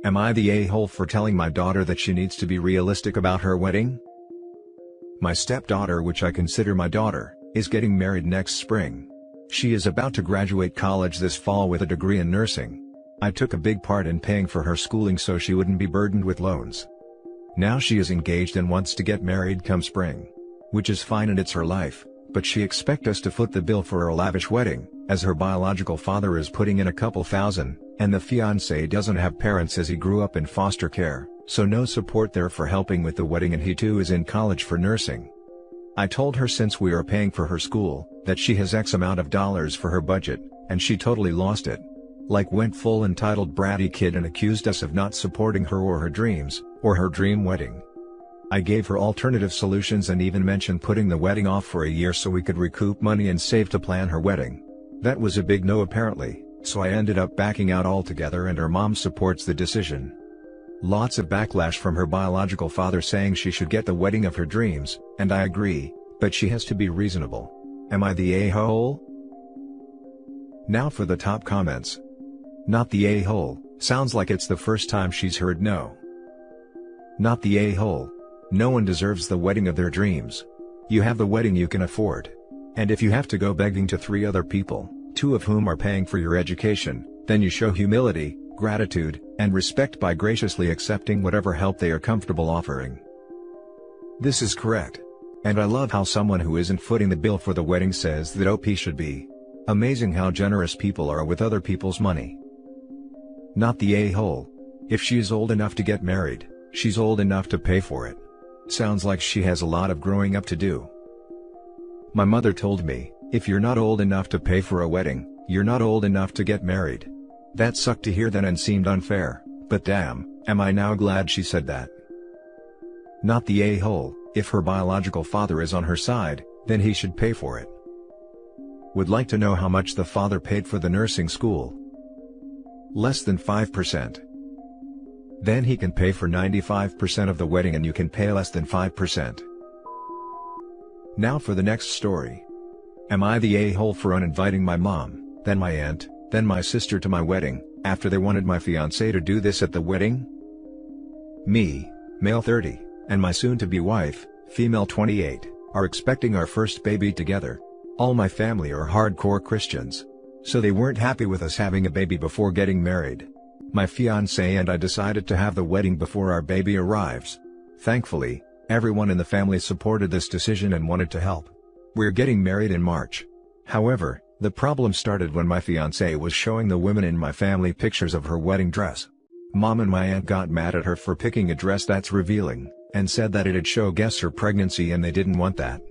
Am I the a-hole for telling my daughter that she needs to be realistic about her wedding? My stepdaughter, which I consider my daughter, is getting married next spring. She is about to graduate college this fall with a degree in nursing. I took a big part in paying for her schooling so she wouldn't be burdened with loans. Now she is engaged and wants to get married come spring. Which is fine and it's her life, but she expects us to foot the bill for her lavish wedding, as her biological father is putting in a couple thousand, and the fiancé doesn't have parents as he grew up in foster care, so no support there for helping with the wedding, and he too is in college for nursing. I told her since we are paying for her school, that she has X amount of dollars for her budget, and she totally lost it. Like went full entitled bratty kid and accused us of not supporting her or her dreams, or her dream wedding. I gave her alternative solutions and even mentioned putting the wedding off for a year so we could recoup money and save to plan her wedding. That was a big no apparently, so I ended up backing out altogether, and her mom supports the decision. Lots of backlash from her biological father saying she should get the wedding of her dreams, and I agree, but she has to be reasonable. Am I the a-hole? Now for the top comments. Not the a-hole, sounds like it's the first time she's heard no. Not the a-hole. No one deserves the wedding of their dreams. You have the wedding you can afford. And if you have to go begging to 3 other people, 2 of whom are paying for your education, then you show humility, gratitude, and respect by graciously accepting whatever help they are comfortable offering. This is correct. And I love how someone who isn't footing the bill for the wedding says that OP should be. Amazing how generous people are with other people's money. Not the a-hole. If she's old enough to get married, she's old enough to pay for it. Sounds like she has a lot of growing up to do. My mother told me, if you're not old enough to pay for a wedding, you're not old enough to get married. That sucked to hear then and seemed unfair, but damn, am I now glad she said that. Not the a-hole. If her biological father is on her side, then he should pay for it. Would like to know how much the father paid for the nursing school. Less than 5%. Then he can pay for 95% of the wedding and you can pay less than 5%. Now for the next story. Am I the a-hole for uninviting my mom, then my aunt, then my sister to my wedding, after they wanted my fiancé to do this at the wedding? Me, male 30, and my soon-to-be wife, female 28, are expecting our first baby together. All my family are hardcore Christians. So they weren't happy with us having a baby before getting married. My fiancé and I decided to have the wedding before our baby arrives. Thankfully, everyone in the family supported this decision and wanted to help. We're getting married in March. However, the problem started when my fiancé was showing the women in my family pictures of her wedding dress. Mom and my aunt got mad at her for picking a dress that's revealing, and said that it'd show guests her pregnancy and they didn't want that.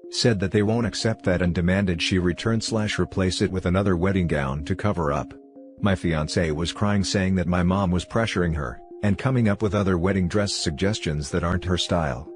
Said that they won't accept that and demanded she return/replace it with another wedding gown to cover up. My fiancé was crying saying that my mom was pressuring her, and coming up with other wedding dress suggestions that aren't her style.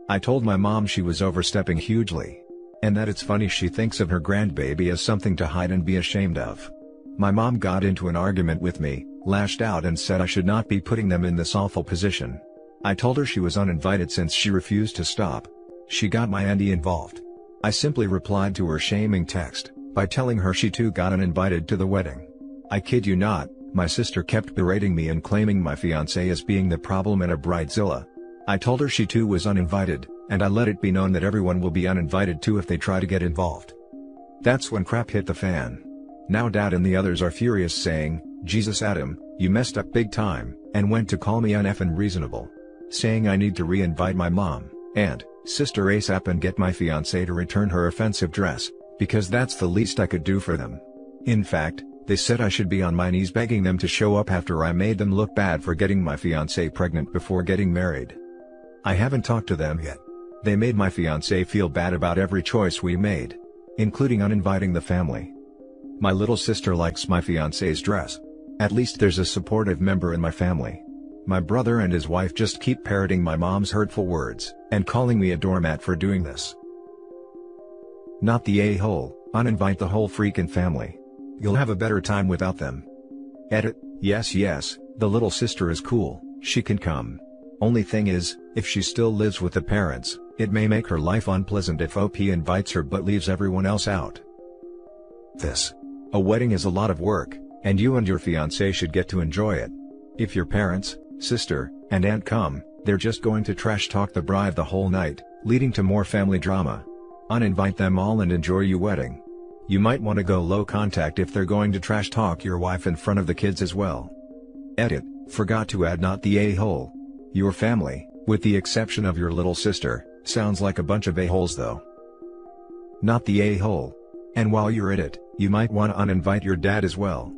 I told my mom she was overstepping hugely. And that it's funny she thinks of her grandbaby as something to hide and be ashamed of. My mom got into an argument with me, lashed out and said I should not be putting them in this awful position. I told her she was uninvited since she refused to stop. She got my auntie involved. I simply replied to her shaming text, by telling her she too got uninvited to the wedding. I kid you not, my sister kept berating me and claiming my fiancé as being the problem and a bridezilla. I told her she too was uninvited, and I let it be known that everyone will be uninvited too if they try to get involved. That's when crap hit the fan. Now Dad and the others are furious saying, Jesus Adam, you messed up big time, and went to call me uneffin' reasonable. Saying I need to re-invite my mom, and sister ASAP and get my fiancé to return her offensive dress, because that's the least I could do for them. In fact, they said I should be on my knees begging them to show up after I made them look bad for getting my fiancé pregnant before getting married. I haven't talked to them yet. They made my fiancé feel bad about every choice we made, including uninviting the family. My little sister likes my fiancé's dress. At least there's a supportive member in my family. My brother and his wife just keep parroting my mom's hurtful words, and calling me a doormat for doing this. Not the a-hole, uninvite the whole freaking family. You'll have a better time without them. Edit, yes, the little sister is cool, she can come. Only thing is, if she still lives with the parents, it may make her life unpleasant if OP invites her but leaves everyone else out. A wedding is a lot of work, and you and your fiancé should get to enjoy it. If your parents, sister, and aunt come, they're just going to trash talk the bride the whole night, leading to more family drama. Uninvite them all and enjoy your wedding. You might want to go low contact if they're going to trash talk your wife in front of the kids as well. Edit, forgot to add not the a-hole. Your family, with the exception of your little sister, sounds like a bunch of a-holes though. Not the a-hole. And while you're at it, you might want to uninvite your dad as well.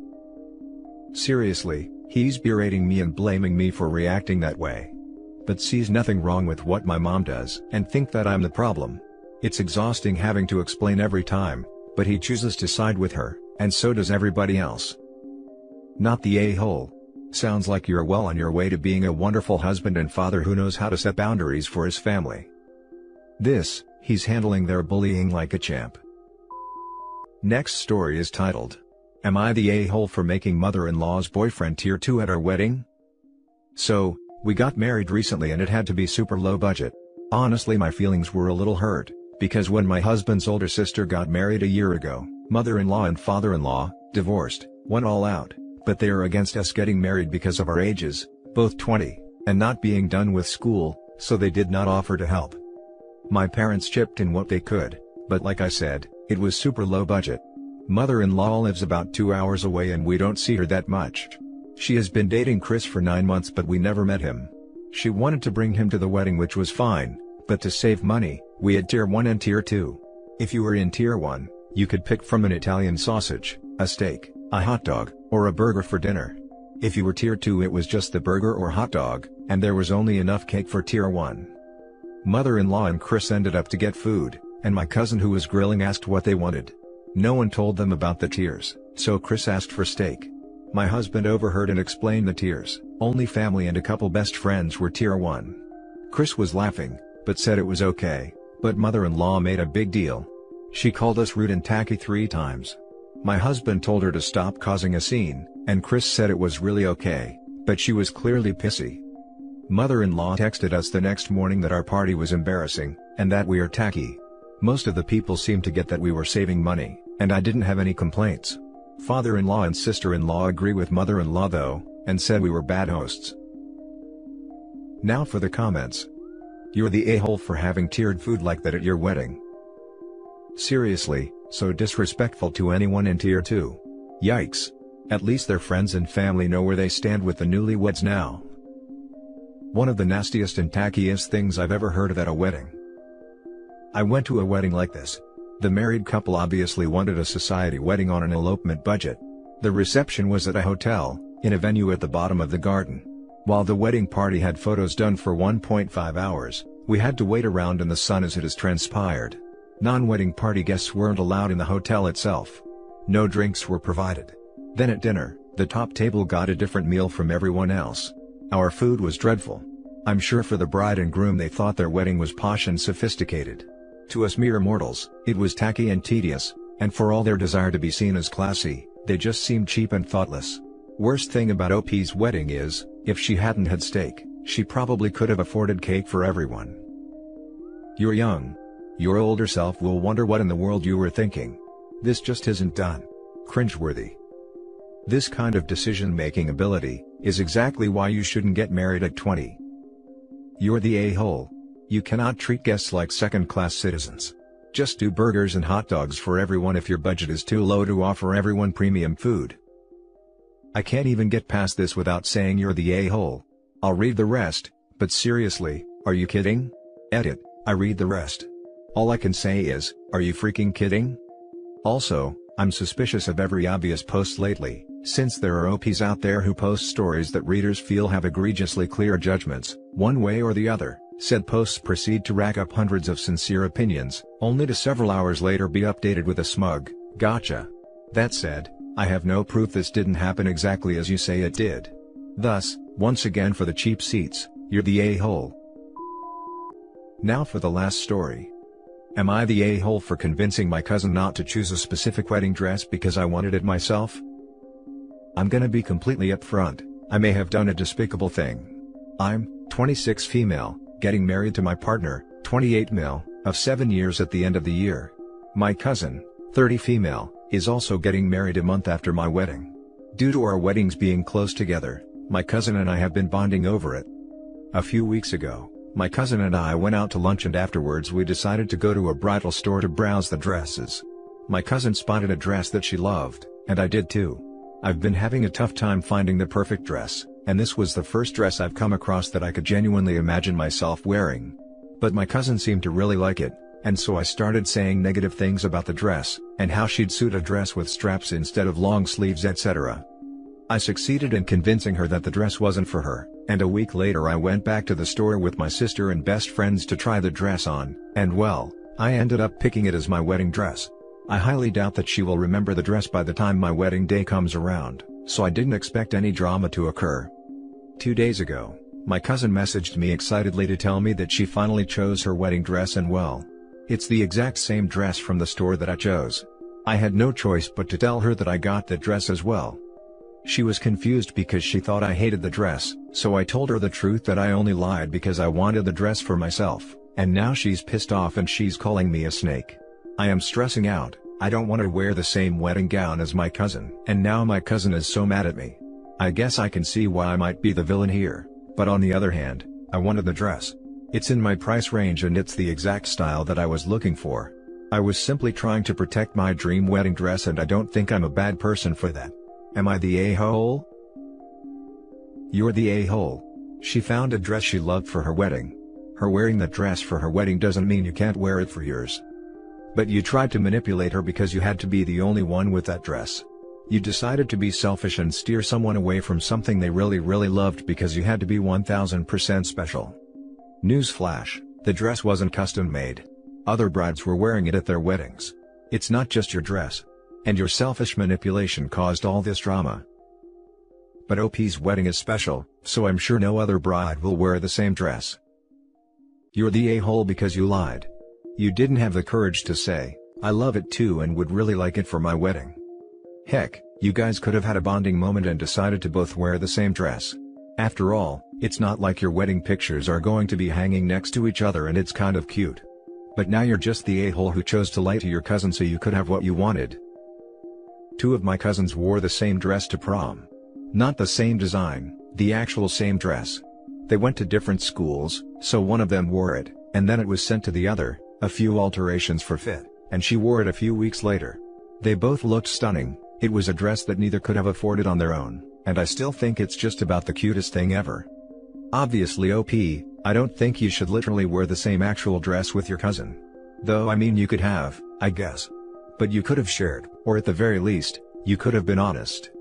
Seriously, he's berating me and blaming me for reacting that way. But sees nothing wrong with what my mom does and think that I'm the problem. It's exhausting having to explain every time, but he chooses to side with her, and so does everybody else. Not the a-hole. Sounds like you're well on your way to being a wonderful husband and father who knows how to set boundaries for his family. He's handling their bullying like a champ. Next story is titled, Am I the a-hole for making mother-in-law's boyfriend tier 2 at our wedding? So, we got married recently and it had to be super low budget. Honestly, my feelings were a little hurt, because when my husband's older sister got married a year ago, mother-in-law and father-in-law, divorced, went all out, but they are against us getting married because of our ages, both 20, and not being done with school, so they did not offer to help. My parents chipped in what they could, but like I said, it was super low budget. Mother-in-law lives about 2 hours away and we don't see her that much. She has been dating Chris for 9 months but we never met him. She wanted to bring him to the wedding, which was fine, but to save money, we had tier 1 and tier 2. If you were in tier 1, you could pick from an Italian sausage, a steak, a hot dog, or a burger for dinner. If you were tier 2, it was just the burger or hot dog, and there was only enough cake for tier 1. Mother-in-law and Chris ended up to get food, and my cousin who was grilling asked what they wanted. No one told them about the tiers, so Chris asked for steak. My husband overheard and explained the tiers. Only family and a couple best friends were tier 1. Chris was laughing, but said it was okay, but mother-in-law made a big deal. She called us rude and tacky 3 times. My husband told her to stop causing a scene, and Chris said it was really okay, but she was clearly pissy. Mother-in-law texted us the next morning that our party was embarrassing, and that we are tacky. Most of the people seemed to get that we were saving money, and I didn't have any complaints. Father-in-law and sister-in-law agree with mother-in-law though, and said we were bad hosts. Now for the comments. You're the a-hole for having tiered food like that at your wedding. Seriously, so disrespectful to anyone in tier 2. Yikes. At least their friends and family know where they stand with the newlyweds now. One of the nastiest and tackiest things I've ever heard of at a wedding. I went to a wedding like this. The married couple obviously wanted a society wedding on an elopement budget. The reception was at a hotel, in a venue at the bottom of the garden. While the wedding party had photos done for 1.5 hours, we had to wait around in the sun as it has transpired. Non-wedding party guests weren't allowed in the hotel itself. No drinks were provided. Then at dinner, the top table got a different meal from everyone else. Our food was dreadful. I'm sure for the bride and groom they thought their wedding was posh and sophisticated. To us mere mortals, it was tacky and tedious, and for all their desire to be seen as classy, they just seemed cheap and thoughtless. Worst thing about OP's wedding is, if she hadn't had steak, she probably could have afforded cake for everyone. You're young. Your older self will wonder what in the world you were thinking. This just isn't done. Cringeworthy. This kind of decision-making ability is exactly why you shouldn't get married at 20. You're the a-hole. You cannot treat guests like second-class citizens. Just do burgers and hot dogs for everyone if your budget is too low to offer everyone premium food. I can't even get past this without saying you're the a-hole. I'll read the rest, but seriously, are you kidding? Edit, I read the rest. All I can say is, are you freaking kidding? Also, I'm suspicious of every obvious post lately, since there are OPs out there who post stories that readers feel have egregiously clear judgments, one way or the other. Said posts proceed to rack up hundreds of sincere opinions, only to several hours later be updated with a smug, gotcha. That said, I have no proof this didn't happen exactly as you say it did. Thus, once again for the cheap seats, you're the a-hole. Now for the last story. Am I the a-hole for convincing my cousin not to choose a specific wedding dress because I wanted it myself? I'm gonna be completely upfront, I may have done a despicable thing. I'm 26 female, getting married to my partner, 28 male, of 7 years at the end of the year. My cousin, 30 female, is also getting married a month after my wedding. Due to our weddings being close together, My cousin and I have been bonding over it. A few weeks ago, my cousin and I went out to lunch and afterwards we decided to go to a bridal store to browse the dresses. My cousin spotted a dress that she loved, and I did too. I've been having a tough time finding the perfect dress, and this was the first dress I've come across that I could genuinely imagine myself wearing. But my cousin seemed to really like it, and so I started saying negative things about the dress, and how she'd suit a dress with straps instead of long sleeves, etc. I succeeded in convincing her that the dress wasn't for her, and a week later I went back to the store with my sister and best friends to try the dress on, and well, I ended up picking it as my wedding dress. I highly doubt that she will remember the dress by the time my wedding day comes around, so I didn't expect any drama to occur. 2 days ago, my cousin messaged me excitedly to tell me that she finally chose her wedding dress and well, it's the exact same dress from the store that I chose. I had no choice but to tell her that I got the dress as well. She was confused because she thought I hated the dress, so I told her the truth that I only lied because I wanted the dress for myself, and now she's pissed off and she's calling me a snake. I am stressing out. I don't want to wear the same wedding gown as my cousin, and now my cousin is so mad at me. I guess I can see why I might be the villain here, but on the other hand, I wanted the dress. It's in my price range and it's the exact style that I was looking for. I was simply trying to protect my dream wedding dress and I don't think I'm a bad person for that. Am I the a-hole? You're the a-hole. She found a dress she loved for her wedding. Her wearing that dress for her wedding doesn't mean you can't wear it for yours. But you tried to manipulate her because you had to be the only one with that dress. You decided to be selfish and steer someone away from something they really loved because you had to be 1000% special. Newsflash, the dress wasn't custom made. Other brides were wearing it at their weddings. It's not just your dress. And your selfish manipulation caused all this drama. But OP's wedding is special, so I'm sure no other bride will wear the same dress. You're the a-hole because you lied. You didn't have the courage to say, I love it too and would really like it for my wedding. Heck, you guys could have had a bonding moment and decided to both wear the same dress. After all, it's not like your wedding pictures are going to be hanging next to each other and it's kind of cute. But now you're just the a-hole who chose to lie to your cousin so you could have what you wanted. 2 of my cousins wore the same dress to prom. Not the same design, the actual same dress. They went to different schools, so one of them wore it, and then it was sent to the other, a few alterations for fit, and she wore it a few weeks later. They both looked stunning. It was a dress that neither could have afforded on their own, and I still think it's just about the cutest thing ever. Obviously OP, I don't think you should literally wear the same actual dress with your cousin. Though I mean you could have, I guess. But you could have shared, or at the very least, you could have been honest.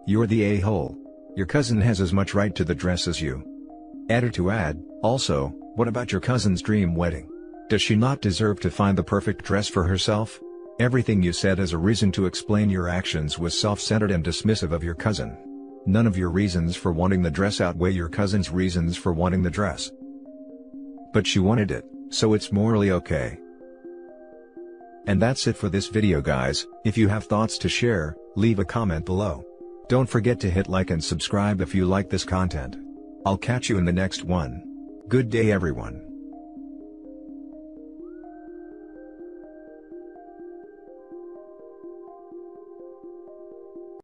You're the a-hole. Your cousin has as much right to the dress as you. Added to add, also, what about your cousin's dream wedding? Does she not deserve to find the perfect dress for herself? Everything you said as a reason to explain your actions was self-centered and dismissive of your cousin. None of your reasons for wanting the dress outweigh your cousin's reasons for wanting the dress. But she wanted it, so it's morally okay. And that's it for this video guys. If you have thoughts to share, leave a comment below. Don't forget to hit like and subscribe if you like this content. I'll catch you in the next one. Good day everyone.